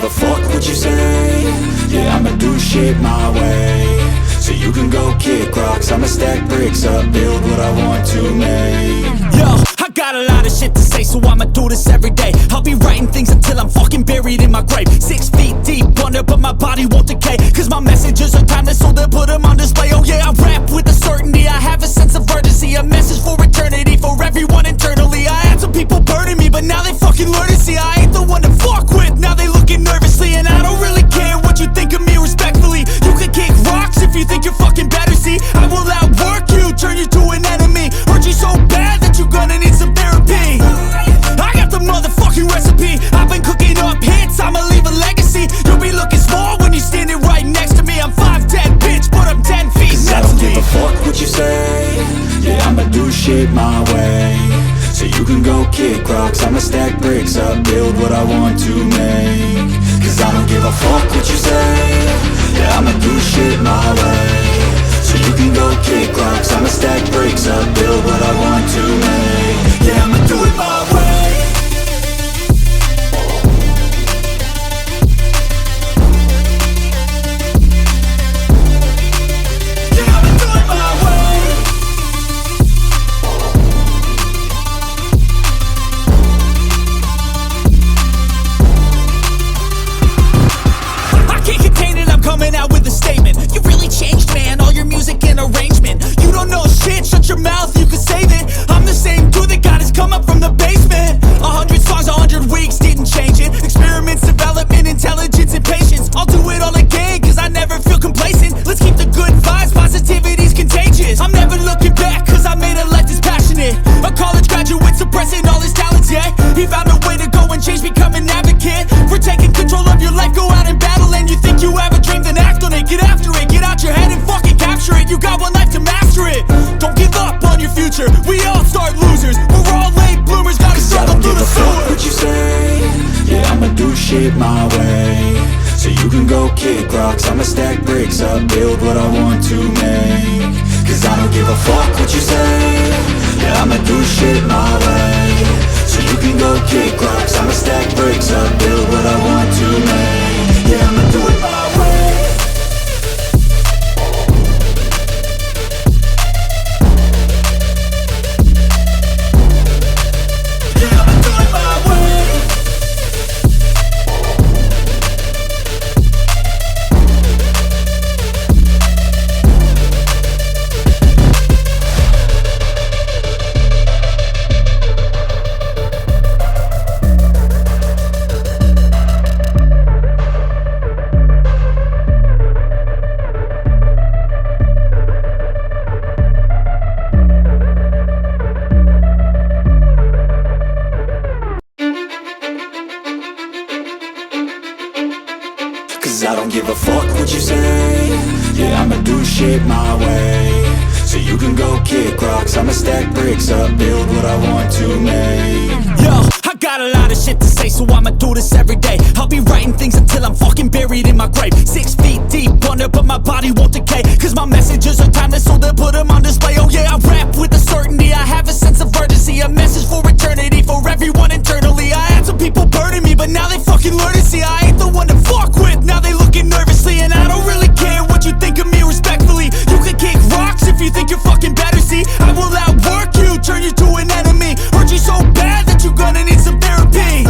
a fuck what you say. Yeah, I'ma do shit my way. So you can go kick rocks, I'ma stack bricks up, build what I want to make. Yo, I got a lot of shit to say, so I'ma do this every day. I'll be writing things until I'm fucking buried in my grave. 6 feet deep under, but my body won't decay, cause my messages are timeless, so they'll put them on display. Oh yeah, I rap with a certainty, I have a sense of urgency, a message for eternity, for everyone internally. I had some people burning me, but now they fucking learn to see I ain't the one to fuck with, now they looking nervously. And I don't really care what you think of me, respectfully. You can kick rocks if you think you're fucking better, see I will outwork you, turn you to an enemy. Hurt you so bad that you're gonna need some therapy. I got the motherfucking recipe, I've been cooking up hits, I'ma leave a legacy. You'll be looking small when you're standing right next to me. I'm 5'10", bitch, but I'm 10 feet next to me. I don't give a fuck what you say. Yeah, I'ma do shit my way. So you can go kick rocks, I'ma stack bricks up, build what I want to make. Cause I don't give a fuck what you say. Yeah, I'ma do shit my way. So you can go kick rocks, I'ma stack bricks up, build what I want to make. Yeah, I'ma do it my way. Coming out with a statement. You really changed, man, all your music and arrangement. You don't know shit, shut your mouth, you can save it. I'm the same dude that got his come up from the basement. 100 songs, 100 weeks, didn't change it. Experiments, development, intelligence, and patience. I'll do it all again, cause I never feel complacent. Let's keep the good vibes, positivity's contagious. I'm never looking back, cause I made a life that's passionate. A college graduate suppressing all his talents, yeah. He found a way to go and change, become an advocate. For taking control of your life, go out and battle. And you think you have a dream, then act on it, get after it, get out your head and fucking capture it. You got one life to master it. Don't give up on your future, we all start losers. We're all late bloomers, gotta struggle through the sewer. What you say? Yeah, I'ma do shit my way. So you can go kick rocks, I'ma stack bricks up, build what I want to make. Cause I don't give a fuck what you say. Yeah, I'ma do shit my way. So you can go kick rocks, I'ma stack bricks up, build what I want to make. Yeah, I'ma do it my way. I don't give a fuck what you say. Yeah, I'ma do shit my way. So you can go kick rocks, I'ma stack bricks up, build what I want to make. Yo, I got a lot of shit to say, so I'ma do this every day. I'll be writing things until I'm fucking buried in my grave. 6 feet deep under, but my body won't decay, cause my messages are timeless, so they'll put them on display. Oh yeah, I rap with a certainty, I have a sense of urgency, a message for eternity, for everyone internally. I had some people burning me, but now they fucking learn to see I ain't the one to fuck with, now they looking nervously. And I don't really care what you think of me, respectfully. You can kick rocks if you think you're fucking better, see I will outwork you, turn you to an enemy. Hurt you so bad that you're gonna need some therapy.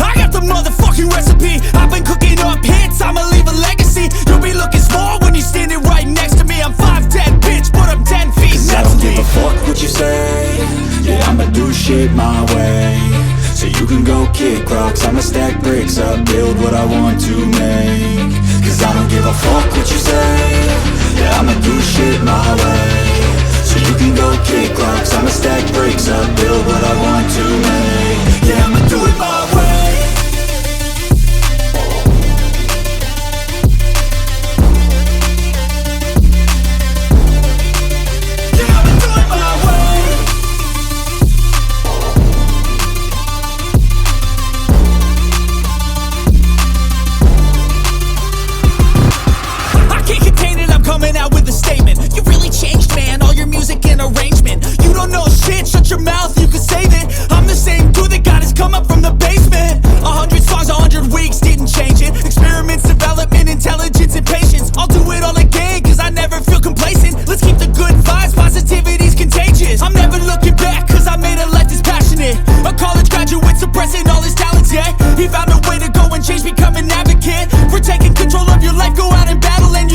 I got the motherfucking recipe, I've been cooking up hits, I'ma leave a legacy. You'll be looking small when you're standing right next to me. I'm 5'10", bitch, but I'm 10 feet next to me. I don't give a fuck what you say. Yeah, I'ma do shit my way. So you can go kick rocks, I'ma stack bricks up, build what I want to make. Cause I don't give a fuck what you say. Yeah, I'ma do shit my way. So you can go kick rocks, I'ma stack bricks up, build what I want to make. Yeah, I'ma do it my way.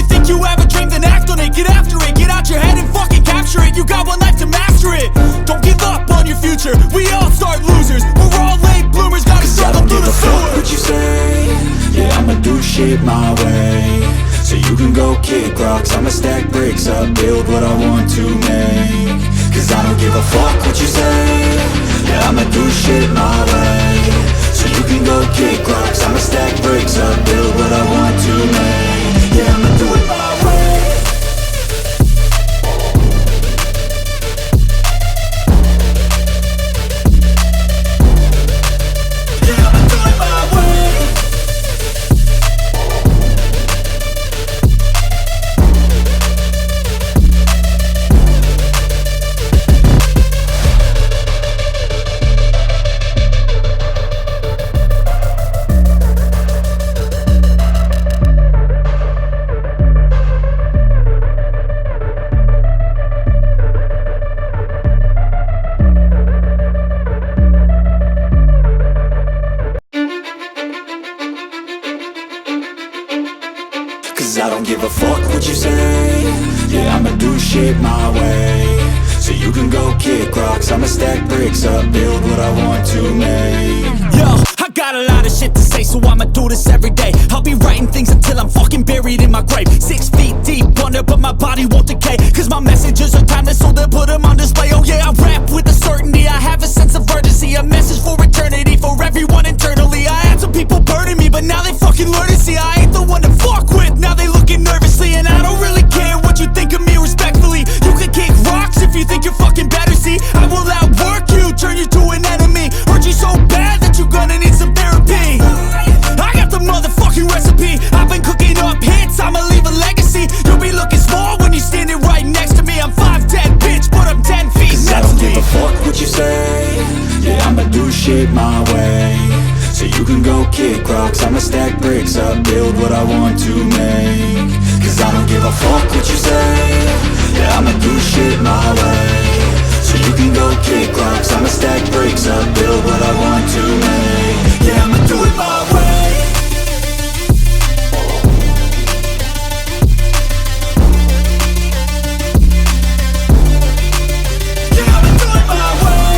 think you have a dream, then act on it. Get after it, get out your head and fucking capture it. You got one life to master it. Don't give up on your future, we all start losers. We're all late bloomers, gotta struggle through the sewer. Fuck what you say, yeah, I'ma do shit my way. So you can go kick rocks, I'ma stack bricks up, build what I want to make. Cause I don't give a fuck what you say, yeah, I'ma do shit my way. So you can go kick rocks, I'ma stack bricks up, build what I want to make. Yeah, I'ma do it my way. Yeah, I'ma do it my way. Cause I don't give a fuck what you say, yeah, I'ma do shit my way. So you can go kick rocks, I'ma stack bricks up, build what I want to make. Yo, I got a lot of shit to say, so I'ma do this every day. I'll be writing things until I'm fucking buried in my grave. 6 feet deep under, but my body won't decay. Cause my messages are timeless, so they'll put them on display. Oh yeah, I rap with a certainty, I have a sense of urgency. A message for eternity, for everyone internally. I had some people burning me, but now they fucking learn to see I ain't the one to fuck with, now they looking nervously. And I don't really care what you think of me respectfully. You can kick rocks if you think you're fucking better, see. I will outwork you, turn you to an enemy. Hurt you so bad that you're gonna need some therapy. I got the motherfucking recipe, I've been cooking up hits, I'ma leave a legacy. You'll be looking small when you're standing right next to me. I'm 5'10", bitch, but I'm 10 feet Cause I next don't to me. give a fuck what you say, yeah, I'ma do shit my way. So you can go kick rocks, I'ma stack bricks up, build what I want to make. Cause I don't give a fuck what you say, yeah, I'ma do shit my way. So you can go kick rocks, I'ma stack bricks up, build what I want to make. Yeah, I'ma do it my way. Yeah, I'ma do it my way.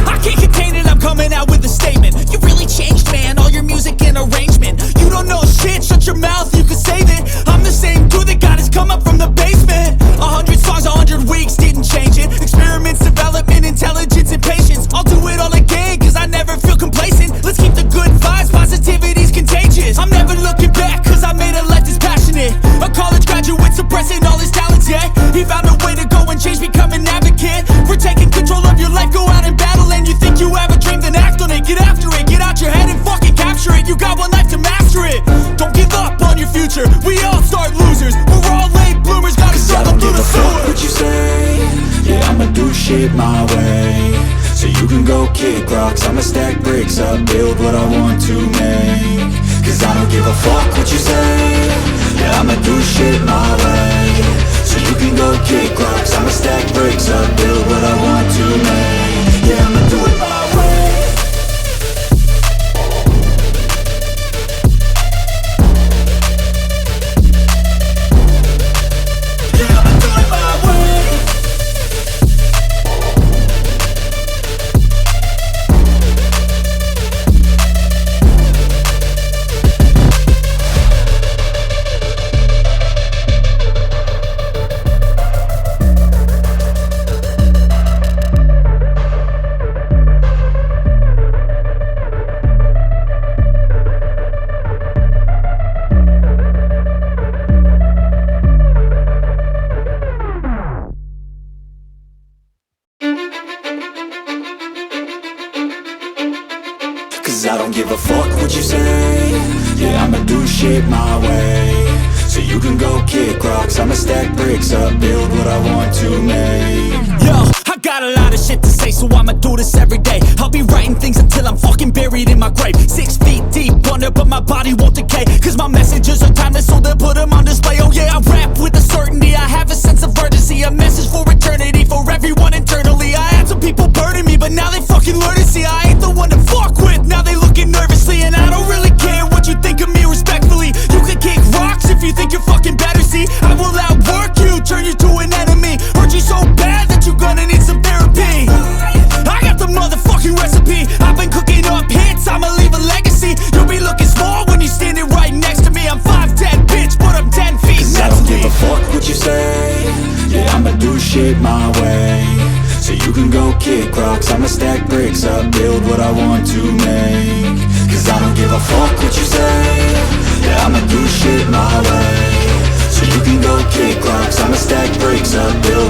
I can't contain it, I'm coming out with a statement. You really changed, man, all your music and arrangement. You don't know shit, shut your mouth, you can save it. I'm the same dude that got his come up from the basement. 100 songs, 100 weeks, didn't change it. Experiments, development, intelligence, and patience. I'll do it all again, cause I never feel complacent. Let's keep the good vibes, positivity's contagious. I'm never looking back, cause I made a life that's passionate. A college graduate suppressing all his talents, yeah. He found a way to go and change, become an advocate. For taking control of your life, go out and battle. And you think you have a dream, then act on it. Get after it, get out your head and fucking capture it. You got one life to master it. Don't give up on your future, we all start losers. We're all late bloomers, gotta Cause I struggle don't through give the a fuck sewer. what you say, yeah, I'ma do shit my way. So you can go kick rocks, I'ma stack bricks up, build what I want to make. Cause I don't give a fuck what you say, yeah, I'ma do shit my way. So you can go kick rocks, I'ma stack bricks up, build what I want to make. Yeah, I'ma do it my way. Yeah, I'ma do it my way. Cause I don't give a fuck what you say, yeah, I'ma do shit my way. So you can go kick rocks, I'ma stack bricks up, build what I want to make. Yo, I got a lot of shit to say, so I'ma do this every day. I'll be writing things until I'm fucking buried in my grave. 6 feet deep under, but my body won't decay. Cause my messages are timeless, so they'll put them on display. Oh yeah, I rap with a certainty, I have a sense of urgency. A message for eternity, for everyone internally. I had some people burn kick rocks, I'ma stack bricks up, build what I want to make. Cause I don't give a fuck what you say, yeah, I'ma do shit my way. So you can go kick rocks, I'ma stack bricks up, build